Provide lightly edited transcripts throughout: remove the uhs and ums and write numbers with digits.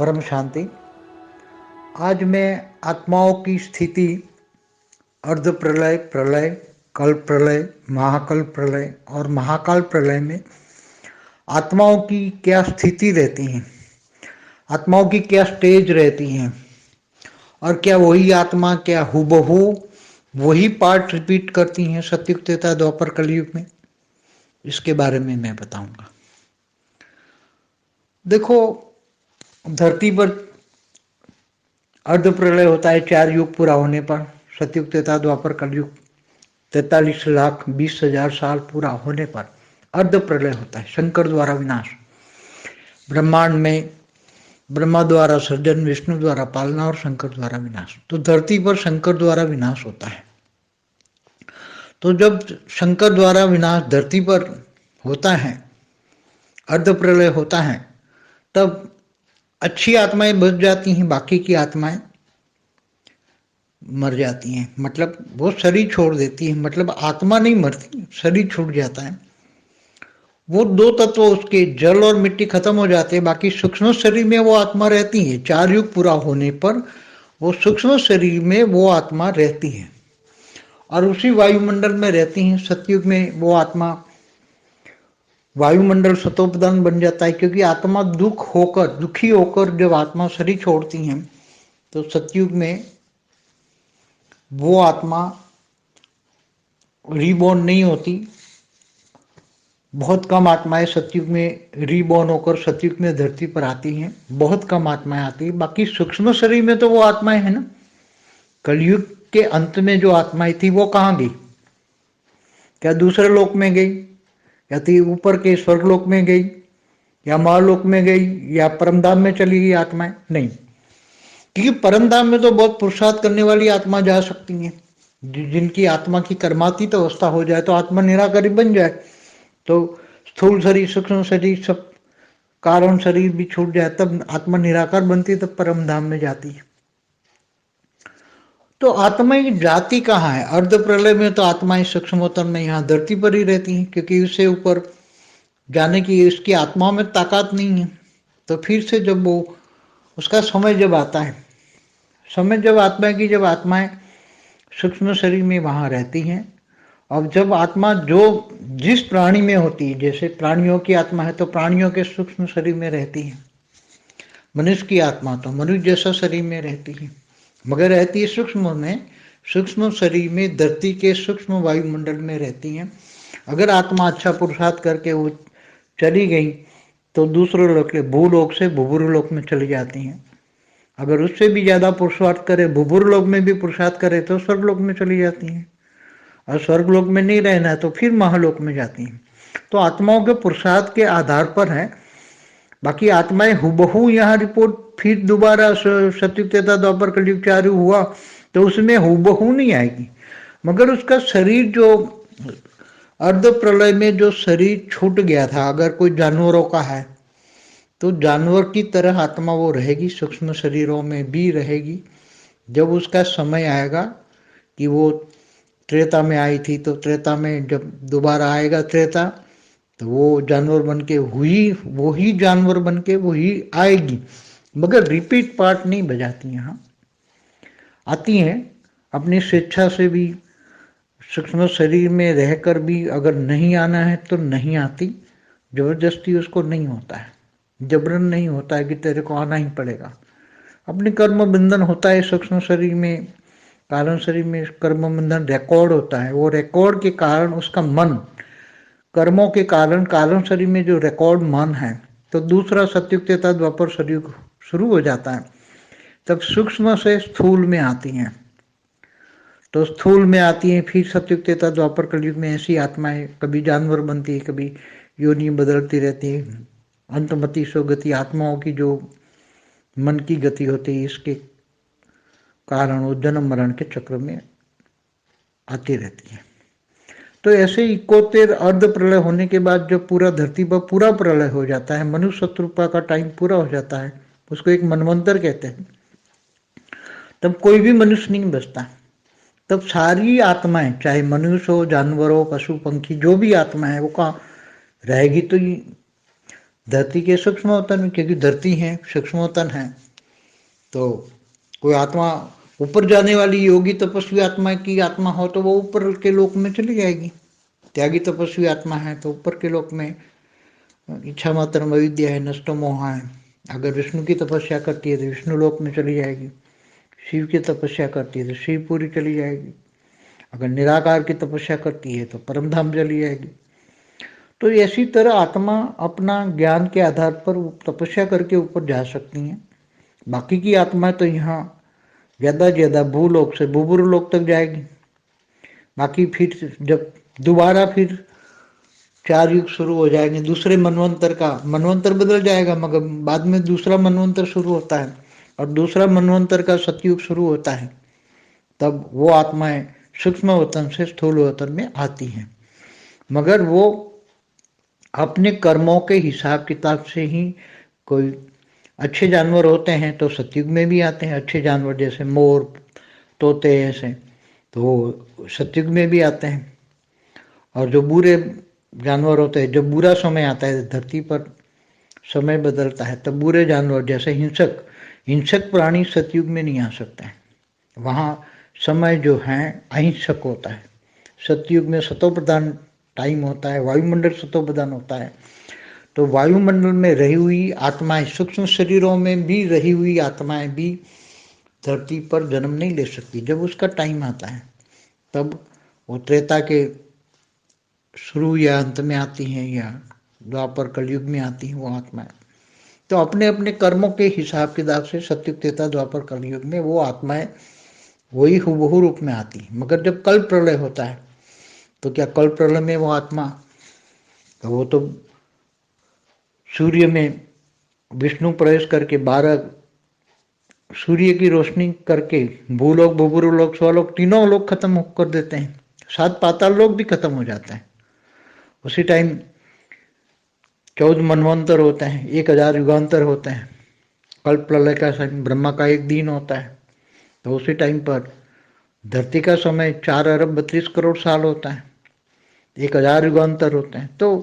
परम शांति। आज मैं आत्माओं की स्थिति, अर्ध प्रलय, प्रलय, कल्प प्रलय, महाकल्प प्रलय और महाकाल प्रलय में आत्माओं की क्या स्थिति रहती है, आत्माओं की क्या स्टेज रहती हैं और क्या वही आत्मा क्या हूबहू वही पार्ट रिपीट करती हैं सतयुग त्रेता द्वापर कलयुग में, इसके बारे में मैं बताऊंगा। देखो, धरती पर अर्ध प्रलय होता है 4 युग पूरा होने पर। सतयुग त्रेता द्वापर कलयुग 43,20,000 साल पूरा होने पर अर्ध प्रलय होता है, शंकर द्वारा विनाश। ब्रह्मांड में ब्रह्मा द्वारा सृजन, विष्णु द्वारा पालना और शंकर द्वारा विनाश। तो धरती पर शंकर द्वारा विनाश होता है। तो जब शंकर द्वारा विनाश धरती पर होता है, अर्ध प्रलय होता है, तब अच्छी आत्माएं बच जाती हैं, बाकी की आत्माएं मर जाती हैं। मतलब वो शरीर छोड़ देती है, मतलब आत्मा नहीं मरती, शरीर छूट जाता है। वो 2 तत्व उसके जल और मिट्टी खत्म हो जाते हैं, बाकी सूक्ष्म शरीर में वो आत्मा रहती है। 4 युग पूरा होने पर वो सूक्ष्म शरीर में वो आत्मा रहती है और उसी वायुमंडल में रहती हैं। सतयुग में वो आत्मा वायुमंडल सतोप्रधान बन जाता है, क्योंकि आत्मा दुखी होकर जब आत्मा शरीर छोड़ती हैं तो सतयुग में वो आत्मा रीबॉर्न नहीं होती। बहुत कम आत्माएं सतयुग में रीबॉर्न होकर सतयुग में धरती पर आती हैं, बहुत कम आत्माएं आती हैं। बाकी सूक्ष्म शरीर में तो वो आत्माएं हैं ना। कलयुग के अंत में जो आत्माएं थी वो कहाँ गई? क्या दूसरे लोक में गई, या तो ऊपर के स्वर्गलोक में गई, या महालोक में गई, या परमधाम में चली गई आत्माएं? नहीं, क्योंकि परमधाम में तो बहुत पुरुषार्थ करने वाली आत्मा जा सकती हैं। जिनकी आत्मा की कर्मातीत अवस्था हो जाए तो आत्मा निराकारी बन जाए, तो स्थूल शरीर, सूक्ष्म शरीर, सब कारण शरीर भी छूट जाए, तब आत्मा निराकार बनती है, तब परम धाम में जाती है। तो आत्मा की जाति कहाँ है? अर्ध प्रलय में तो आत्माएं सूक्ष्मोत्तर में यहाँ धरती पर ही रहती हैं, क्योंकि उससे ऊपर जाने की उसकी आत्माओं में ताकत नहीं है। तो फिर से जब वो उसका समय जब आता है, समय जब आत्मा की, जब आत्माएं सूक्ष्म शरीर में वहां रहती हैं, अब जब आत्मा जो जिस प्राणी में होती है, जैसे प्राणियों की आत्मा है तो प्राणियों के सूक्ष्म शरीर में रहती है। मनुष्य की आत्मा तो मनुष्य जैसा शरीर में रहती है, मगर रहती है सूक्ष्म में, सूक्ष्म शरीर में, धरती के सूक्ष्म वायुमंडल में रहती है। अगर आत्मा अच्छा पुरुषार्थ करके वो चली गई तो दूसरे लोक, भूलोक से भूभुर लोक में चली जाती हैं। अगर उससे भी ज्यादा पुरुषार्थ करे, भूभुर लोक में भी पुरुषार्थ करे, तो स्वर्गलोक में चली जाती हैं। और स्वर्गलोक में नहीं रहना है तो फिर महालोक में जाती हैं। तो आत्माओं के पुरुषार्थ के आधार पर है। बाकी आत्माएं हुबहू यहाँ रिपोर्ट फिर दोबारा सतयुग त्रेता द्वापर कलयुग चालू हुआ तो उसमें हुबहू नहीं आएगी, मगर उसका शरीर जो अर्ध प्रलय में जो शरीर छूट गया था, अगर कोई जानवरों का है तो जानवर की तरह आत्मा वो रहेगी, सूक्ष्म शरीरों में भी रहेगी। जब उसका समय आएगा कि वो त्रेता में आई थी, तो त्रेता में जब दोबारा आएगा त्रेता, तो वो जानवर बन के वही जानवर बन के वही आएगी, मगर रिपीट पार्ट नहीं बजाती। यहाँ आती हैं अपनी स्वेच्छा से भी, सूक्ष्म शरीर में रहकर भी अगर नहीं आना है तो नहीं आती, जबरदस्ती उसको नहीं होता है, जबरन नहीं होता है कि तेरे को आना ही पड़ेगा। अपने कर्म बंधन होता है सूक्ष्म शरीर में, कारण शरीर में कर्म बंधन रिकॉर्ड होता है। वो रिकॉर्ड के कारण उसका मन, कर्मों के कारण कारण शरीर में जो रिकॉर्ड मन है, तो दूसरा सतयुग त्रेता द्वापर शरीर शुरू हो जाता है, तब सूक्ष्म से स्थूल में आती हैं। तो स्थूल में आती हैं, फिर सतयुग त्रेता द्वापर कलयुग में ऐसी आत्माएं कभी जानवर बनती है, कभी योनि बदलती रहती है। अंतमति सुगति आत्माओं की जो मन की गति होती है, इसके कारण वो जन्म मरण के चक्र में आती रहती है। तो ऐसे 71 अर्ध प्रलय होने के बाद जब पूरा धरती पर पूरा प्रलय हो जाता है, मनुष्य शत्रुपा का टाइम पूरा हो जाता है, उसको एक मनवंतर कहते हैं, तब कोई भी मनुष्य नहीं बचता। तब सारी आत्माएं, चाहे मनुष्य हो, जानवर हो, पशु पंखी, जो भी आत्मा है वो कहाँ रहेगी? तो धरती के सूक्ष्मवतन में, क्योंकि धरती है सूक्ष्मवतन है, तो कोई आत्मा ऊपर जाने वाली योगी तपस्वी आत्मा की आत्मा हो तो वो ऊपर के लोक में चली जाएगी। त्यागी तपस्वी आत्मा है तो ऊपर के लोक में इच्छा मात्र अविद्या है, नष्ट मोह है। अगर विष्णु की तपस्या करती है तो विष्णु लोक में चली जाएगी, शिव की तपस्या करती है तो शिवपुरी चली जाएगी, अगर निराकार की तपस्या करती है तो परमधाम चली जाएगी। तो ऐसी तरह आत्मा अपना ज्ञान के आधार पर तपस्या करके ऊपर जा सकती हैं। बाकी की आत्मा तो यहाँ ज़्यादा से ज़्यादा भूलोक से बुबुर लोक तक जाएगी। बाकी फिर जब दोबारा फिर 4 युग शुरू हो जाएंगे, दूसरे मनवंतर का मनवंतर बदल जाएगा, मगर बाद में दूसरा मनवंतर शुरू होता है और दूसरा मनवंतर का सतयुग शुरू होता है, तब वो आत्माएं सूक्ष्म वतन से स्थूल वतन में आती हैं। मगर वो अपने कर्मों के हिसाब किताब से ही, कोई अच्छे जानवर होते हैं तो सतयुग में भी आते हैं, अच्छे जानवर जैसे मोर तोते ऐसे, तो वो सतयुग में भी आते हैं। और जो बुरे जानवर होते हैं, जब बुरा समय आता है धरती पर समय बदलता है, तब बुरे जानवर जैसे हिंसक प्राणी सतयुग में नहीं आ सकते हैं। वहाँ समय जो है अहिंसक होता है। सतयुग में सतो प्रधान टाइम होता है, वायुमंडल सतो प्रधान होता है। तो वायुमंडल में रही हुई आत्माएं, सूक्ष्म शरीरों में भी रही हुई आत्माएं भी धरती पर जन्म नहीं ले सकती। जब उसका टाइम आता है तब वो त्रेता के शुरू या अंत में आती हैं या द्वापर कलयुग में आती हैं वो आत्माएं। तो अपने अपने कर्मों के हिसाब किताब से सतयुग त्रेता द्वापर कलयुग में वो आत्माएं वही हुबहू रूप में आती हैं। मगर जब कल्प प्रलय होता है तो क्या कल्प प्रलय में वो आत्मा, तो वो तो सूर्य में विष्णु प्रवेश करके 12 सूर्य की रोशनी करके भूलोक भूभुलोक स्वलोक तीनों लोग खत्म कर देते हैं, 7 पाताल लोग भी खत्म हो जाते हैं। उसी टाइम 14 मनवंतर होते हैं, 1000 युगांतर होते हैं। कल्प प्रलय का समय ब्रह्मा का 1 दिन होता है, तो उसी टाइम पर धरती का समय 4 अरब 32 करोड़ साल होता है, 1000 युगांतर होते हैं। तो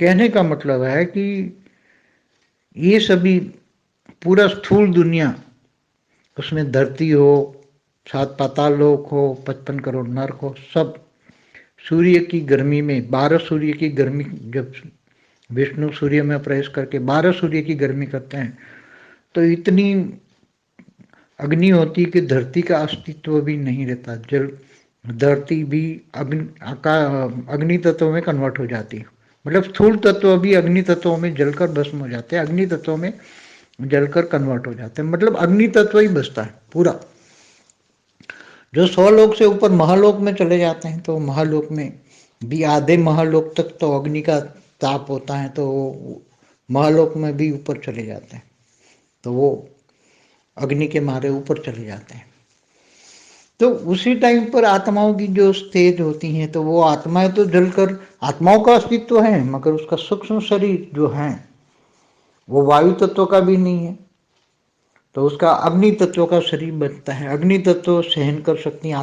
कहने का मतलब है कि ये सभी पूरा स्थूल दुनिया, उसमें धरती हो, 7 पाताल लोक हो, 55 करोड़ नरक हो, सब सूर्य की गर्मी में 12 सूर्य की गर्मी, जब विष्णु सूर्य में प्रवेश करके 12 सूर्य की गर्मी करते हैं तो इतनी अग्नि होती कि धरती का अस्तित्व भी नहीं रहता। जल धरती भी अग्नि तत्व में कन्वर्ट हो जाती है। मतलब स्थूल तत्व भी अग्नि तत्वों में जलकर भस्म हो जाते हैं, अग्नि तत्वों में जलकर कन्वर्ट हो जाते हैं। मतलब अग्नि तत्व ही बचता है पूरा। जो 100 लोक से ऊपर महालोक में चले जाते हैं तो महालोक में भी आधे महालोक तक तो अग्नि का ताप होता है, तो महालोक में भी ऊपर चले जाते हैं, तो वो अग्नि के मारे ऊपर चले जाते हैं। तो उसी टाइम पर आत्माओं की जो स्टेज होती हैं, तो वो आत्माएं तो जलकर, आत्माओं का अस्तित्व है मगर उसका सूक्ष्म शरीर जो है वो वायु तत्व का भी नहीं है, तो उसका अग्नि तत्व का शरीर बनता है। अग्नि तत्व सहन कर सकती है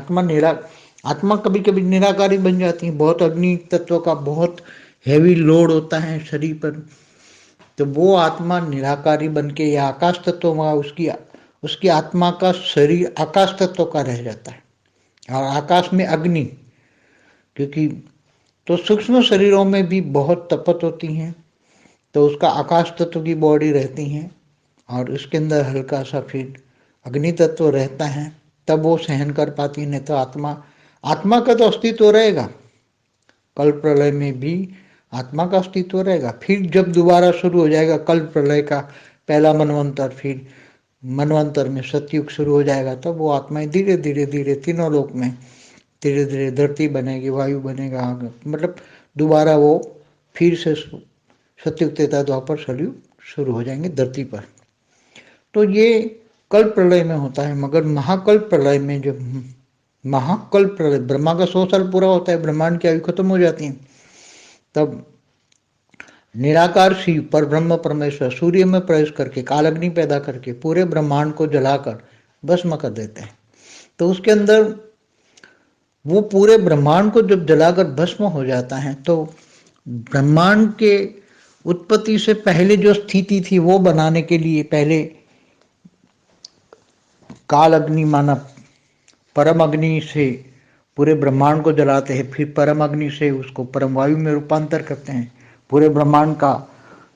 आत्मा कभी कभी निराकारी बन जाती है। बहुत अग्नि तत्व का बहुत हैवी लोड होता है शरीर पर, तो वो आत्मा निराकारी बन के, या आकाश तत्व में उसकी आत्मा का शरीर आकाश तत्व का रह जाता है। और आकाश में अग्नि, क्योंकि तो सूक्ष्म शरीरों में भी बहुत तपत होती हैं, तो उसका आकाश तत्व की बॉडी रहती है और उसके अंदर हल्का सा फिर अग्नि तत्व रहता है, तब वो सहन कर पाती है। नहीं तो आत्मा का तो अस्तित्व रहेगा, कल्प प्रलय में भी आत्मा का अस्तित्व रहेगा। फिर जब दोबारा शुरू हो जाएगा कल्प प्रलय का पहला मनवंतर, फिर मनवंतर में सतयुग शुरू हो जाएगा, तब वो आत्माएं धीरे धीरे धीरे तीनों लोक में धीरे धीरे धरती बनेगी, वायु बनेगा, मतलब दोबारा वो फिर से सतयुग त्रेता द्वापर कलयुग शुरू हो जाएंगे धरती पर। तो ये कल्प प्रलय में होता है। मगर महाकल्प प्रलय में, जब महाकल्प प्रलय ब्रह्मा का 100 साल पूरा होता है, ब्रह्मांड की आयु खत्म हो जाती है, तब निराकार शिव पर ब्रह्म परमेश्वर सूर्य में प्रवेश करके कालाग्नि पैदा करके पूरे ब्रह्मांड को जलाकर भस्म कर देते हैं। तो उसके अंदर वो पूरे ब्रह्मांड को जब जलाकर भस्म हो जाता है, तो ब्रह्मांड के उत्पत्ति से पहले जो स्थिति थी वो बनाने के लिए पहले काल अग्नि माना परम अग्नि से पूरे ब्रह्मांड को जलाते हैं, फिर परम अग्नि से उसको परम वायु में रूपांतर करते हैं, पूरे ब्रह्मांड का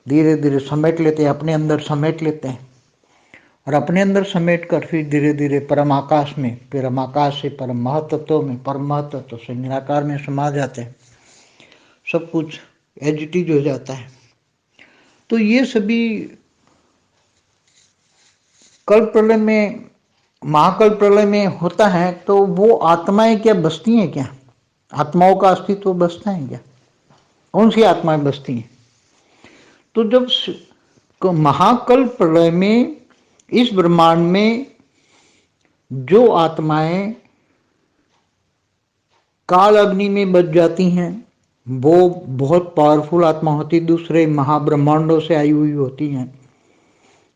धीरे धीरे समेट लेते हैं, अपने अंदर समेट लेते हैं, और अपने अंदर समेट कर फिर धीरे धीरे परम आकाश में, परम आकाश से परम महतत्व में, परम महतत्व से निराकार में समा जाते हैं, सब कुछ एज इट इज हो जाता है। तो ये सभी कल्प प्रलय में, महाकल्प प्रलय में होता है। तो वो आत्माएं क्या बसती हैं क्या? आत्माओं का अस्तित्व बसता है क्या? कौन सी आत्माएं बसती हैं? तो जब महाकल्प प्रलय में इस ब्रह्मांड में जो आत्माएं काल अग्नि में बच जाती हैं वो बहुत पावरफुल आत्मा होती, दूसरे महाब्रह्मांडों से आई हुई होती हैं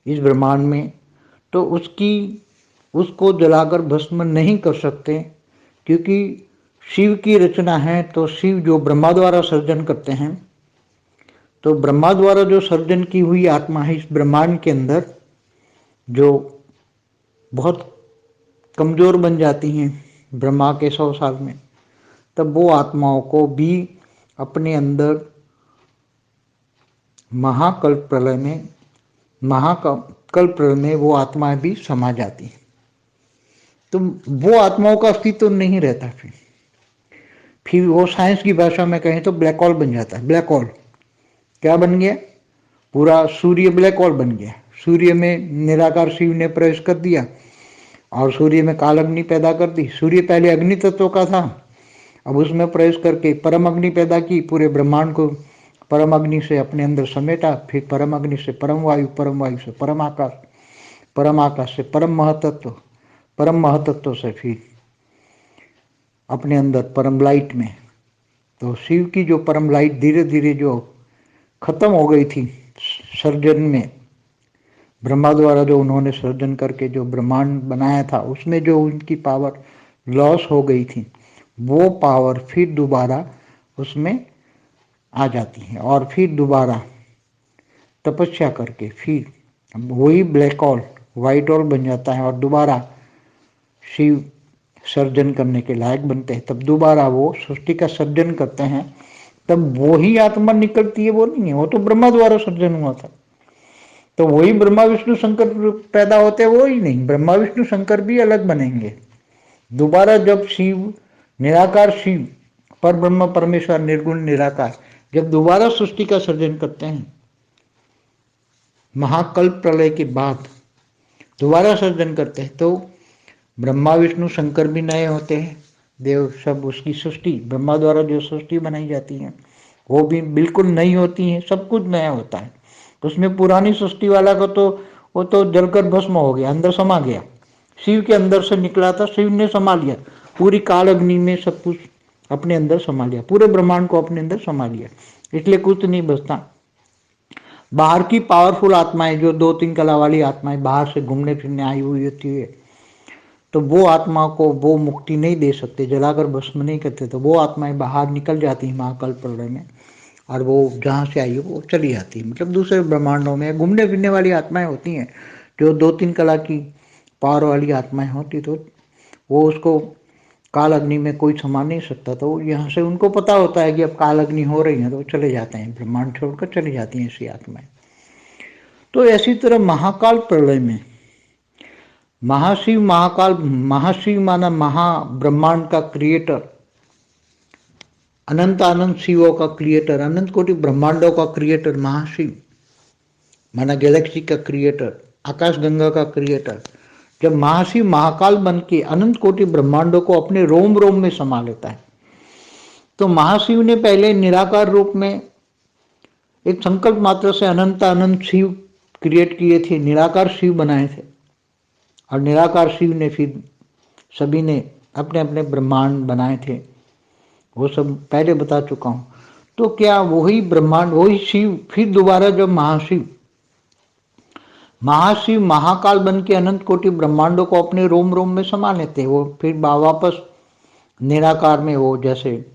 इस ब्रह्मांड में। तो उसको जलाकर भस्म नहीं कर सकते, क्योंकि शिव की रचना है। तो शिव जो ब्रह्मा द्वारा सर्जन करते हैं, तो ब्रह्मा द्वारा जो सर्जन की हुई आत्मा है इस ब्रह्मांड के अंदर, जो बहुत कमजोर बन जाती हैं ब्रह्मा के 100 साल में, तब वो आत्माओं को भी अपने अंदर महाकल्प प्रलय में वो आत्माएं भी समा जाती हैं। तो वो आत्माओं का अस्तित्व नहीं रहता। फिर वो साइंस की भाषा में कहें तो ब्लैक होल बन जाता है। ब्लैक होल क्या बन गया? पूरा सूर्य ब्लैक होल बन गया। सूर्य में निराकार शिव ने प्रवेश कर दिया और सूर्य में काल अग्नि पैदा कर दी। सूर्य पहले अग्नि तत्व का था, अब उसमें प्रवेश करके परम अग्नि पैदा की, पूरे ब्रह्मांड को परम अग्नि से अपने अंदर समेटा। फिर परम अग्नि से परम वायु से परम आकाश से परम महतत्व से फिर अपने अंदर परम लाइट में। तो शिव की जो परम लाइट धीरे धीरे जो खत्म हो गई थी सर्जन में, ब्रह्मा द्वारा जो उन्होंने सर्जन करके जो ब्रह्मांड बनाया था, उसमें जो उनकी पावर लॉस हो गई थी, वो पावर फिर दोबारा उसमें आ जाती है और फिर दोबारा तपस्या करके फिर वही ब्लैक होल व्हाइट होल बन जाता है और दोबारा शिव सर्जन करने के लायक बनते हैं। तब दोबारा वो सृष्टि का सर्जन करते हैं, तब वही आत्मा निकलती है। वो नहीं है, वो तो ब्रह्मा द्वारा सर्जन हुआ था। तो वही ब्रह्मा विष्णु शंकर पैदा होते हैं, वो ही नहीं, ब्रह्मा विष्णु शंकर भी अलग बनेंगे। दोबारा जब शिव, निराकार शिव, पर ब्रह्म परमेश्वर निर्गुण निराकार, जब दोबारा सृष्टि का सर्जन करते हैं महाकल्प प्रलय के बाद दोबारा सर्जन करते हैं, तो ब्रह्मा विष्णु शंकर भी नए होते हैं, देव सब, उसकी सृष्टि ब्रह्मा द्वारा जो सृष्टि बनाई जाती है वो भी बिल्कुल नई होती है, सब कुछ नया होता है। उसमें पुरानी सृष्टि वाला का तो वो तो जलकर भस्म हो गया, अंदर समा गया। शिव के अंदर से निकला था, शिव ने समा लिया, पूरी काल अग्नि में सब कुछ अपने अंदर समा लिया, पूरे ब्रह्मांड को अपने अंदर समा लिया, इसलिए कुछ नहीं बचता। बाहर की पावरफुल आत्माएं, जो 2-3 कला वाली आत्माएं बाहर से घूमने फिरने आई हुई होती है, तो वो आत्मा को वो मुक्ति नहीं दे सकते, जलाकर भस्म नहीं करते, तो वो आत्माएं बाहर निकल जाती हैं महाकल्प प्रलय में, और वो जहाँ से आई है वो चली जाती है, मतलब दूसरे ब्रह्मांडों में घूमने फिरने वाली आत्माएं होती हैं। जो 2-3 कला की पावर वाली आत्माएं होती, तो वो उसको काल अग्नि में कोई समा नहीं सकता, तो यहाँ से उनको पता होता है कि अब काल अग्नि हो रही है, तो चले जाते हैं, ब्रह्मांड छोड़कर चली जाती हैं ऐसी आत्माएं। तो ऐसी तरह महाकाल प्रलय में महाशिव, महाशिव माना महाब्रह्मांड का क्रिएटर, अनंत शिवों का क्रिएटर, अनंत कोटि ब्रह्मांडों का क्रिएटर महाशिव माना गैलेक्सी का क्रिएटर, आकाश गंगा का क्रिएटर, जब महाशिव महाकाल बन के अनंत कोटि ब्रह्मांडों को अपने रोम रोम में समा लेता है, तो महाशिव ने पहले निराकार रूप में एक संकल्प मात्र से अनंत शिव क्रिएट किए थे, निराकार शिव बनाए थे, और निराकार शिव ने फिर सभी ने अपने अपने ब्रह्मांड बनाए थे, वो सब पहले बता चुका हूँ। तो क्या वही ब्रह्मांड, वही शिव फिर दोबारा जब महाशिव महाकाल बन के अनंत कोटि ब्रह्मांडों को अपने रोम रोम में समा लेते, वो फिर वापस निराकार में वो जैसे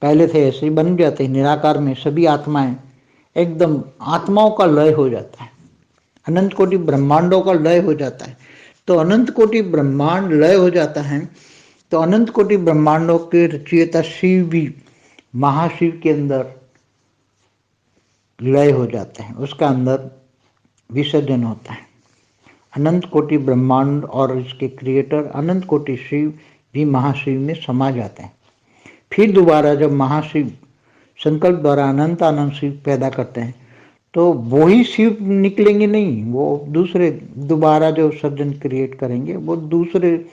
पहले थे ऐसे ही बन जाते। निराकार में सभी आत्माएं एकदम आत्माओं का लय हो जाता है, अनंत कोटि ब्रह्मांडों का लय हो जाता है। तो अनंत कोटि ब्रह्मांड लय हो जाता है, तो अनंत कोटि ब्रह्मांडों के रचयिता शिव भी महाशिव के अंदर लय हो जाते हैं, उसका अंदर विसर्जन होता है। अनंत कोटि ब्रह्मांड और इसके क्रिएटर अनंत कोटि शिव भी महाशिव में समा जाते हैं। फिर दोबारा जब महाशिव संकल्प द्वारा अनंत आनंद शिव पैदा करते हैं, तो वो ही शिव निकलेंगे नहीं, वो दूसरे दोबारा जो सर्जन क्रिएट करेंगे वो दूसरे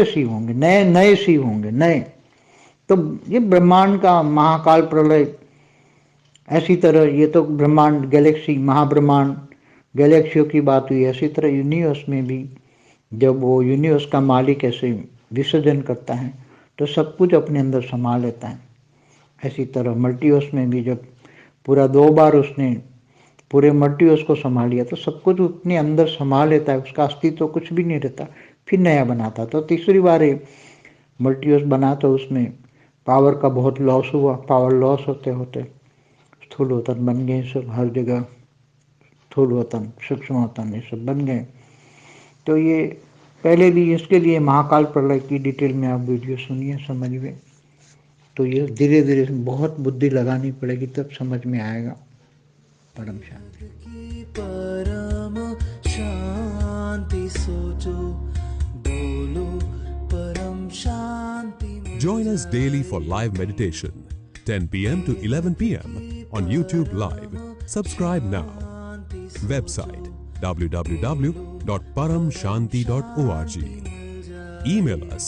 शिव होंगे, नए नए शिव होंगे, नए। तो ये ब्रह्मांड का महाकाल प्रलय, ऐसी तरह ये तो ब्रह्मांड गैलेक्सी महाब्रह्मांड गैलेक्सियों की बात हुई, ऐसी तरह यूनिवर्स में भी जब वो यूनिवर्स का मालिक ऐसे विसर्जन करता है तो सब कुछ अपने अंदर समा लेता है। ऐसी तरह मल्टीवर्स में भी जब पूरा 2 बार उसने पूरे मल्टीवर्स को संभाल लिया तो सब कुछ अपने अंदर संभाल लेता है, उसका अस्तित्व तो कुछ भी नहीं रहता, फिर नया बनाता। तो तीसरी बार मल्टीवर्स बना तो उसमें पावर का बहुत लॉस हुआ, पावर लॉस होते होते स्थूल वतन बन गए, सब हर जगह स्थूल वतन सूक्ष्म वतन ये सब बन गए। तो ये पहले भी इसके लिए महाकाल प्रलय की डिटेल में आप वीडियो सुनिए, समझिए। तो ये धीरे धीरे बहुत बुद्धि लगानी पड़ेगी तब समझ में आएगा। परम शांति। परम शांति सोचो, बोलो परम शांति। Join us daily for live meditation, 10 p.m. to 11 p.m. on YouTube Live. Subscribe now. Website www.paramshanti.org. Email us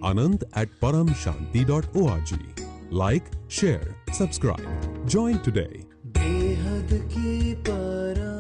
anant@paramshanti.org. Like, share, subscribe. Join today. बेहद की परम